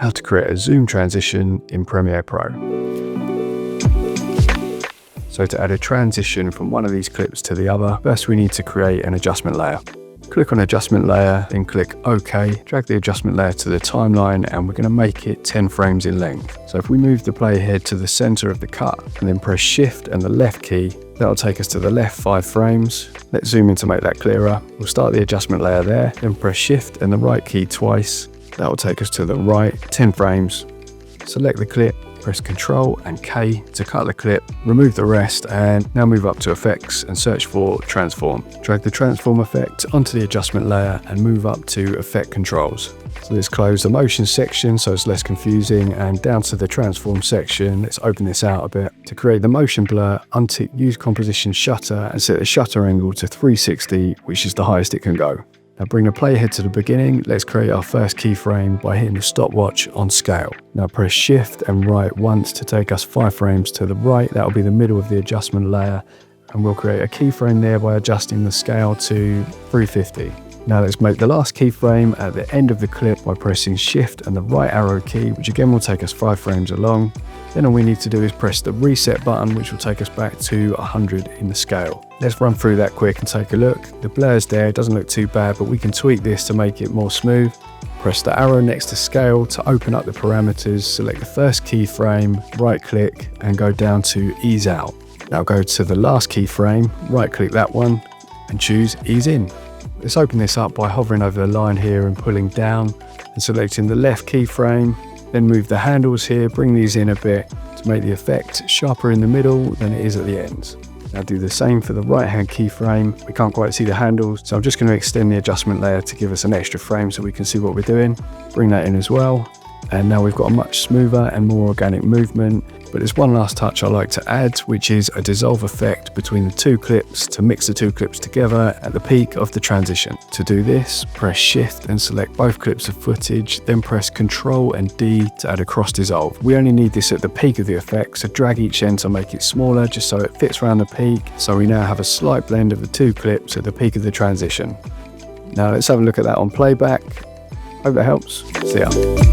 how to create a zoom transition in Premiere Pro. So to add a transition from one of these clips to the other, first we need to create an adjustment layer. Click on adjustment layer, then click OK, drag the adjustment layer to the timeline, and we're going to make it 10 frames in length. So if we move the playhead to the center of the cut and then press shift and the left key, that'll take us to the left 5 frames. Let's zoom in to make that clearer. We'll start the adjustment layer there, then press shift and the right key twice. That'll take us to the right 10 frames. Select the clip, press Ctrl and K to cut the clip, remove the rest, and now move up to effects and search for transform. Drag the transform effect onto the adjustment layer and move up to effect controls. So let's close the motion section so it's less confusing, and down to the transform section. Let's open this out a bit. To create the motion blur, untick use composition shutter and set the shutter angle to 360, which is the highest it can go. Now bring the playhead to the beginning. Let's create our first keyframe by hitting the stopwatch on scale. Now press shift and right once to take us 5 frames to the right. That'll be the middle of the adjustment layer, and we'll create a keyframe there by adjusting the scale to 350. Now let's make the last keyframe at the end of the clip by pressing shift and the right arrow key, which again will take us 5 frames along. Then all we need to do is press the reset button, which will take us back to 100 in the scale. Let's run through that quick and take a look. The blur's there, it doesn't look too bad, but we can tweak this to make it more smooth. Press the arrow next to scale to open up the parameters, select the first keyframe, right click and go down to ease out. Now go to the last keyframe, right click that one and choose ease in. Let's open this up by hovering over the line here and pulling down and selecting the left keyframe. Then move the handles here, bring these in a bit to make the effect sharper in the middle than it is at the ends. Now do the same for the right hand keyframe. We can't quite see the handles, so I'm just going to extend the adjustment layer to give us an extra frame so we can see what we're doing. Bring that in as well. And now we've got a much smoother and more organic movement. But there's one last touch I like to add, which is a dissolve effect between the 2 clips to mix the 2 clips together at the peak of the transition. To do this, press shift and select both clips of footage, then press Ctrl and D to add a cross dissolve. We only need this at the peak of the effect, so drag each end to make it smaller just so it fits around the peak. So we now have a slight blend of the 2 clips at the peak of the transition. Now let's have a look at that on playback. Hope that helps. See ya.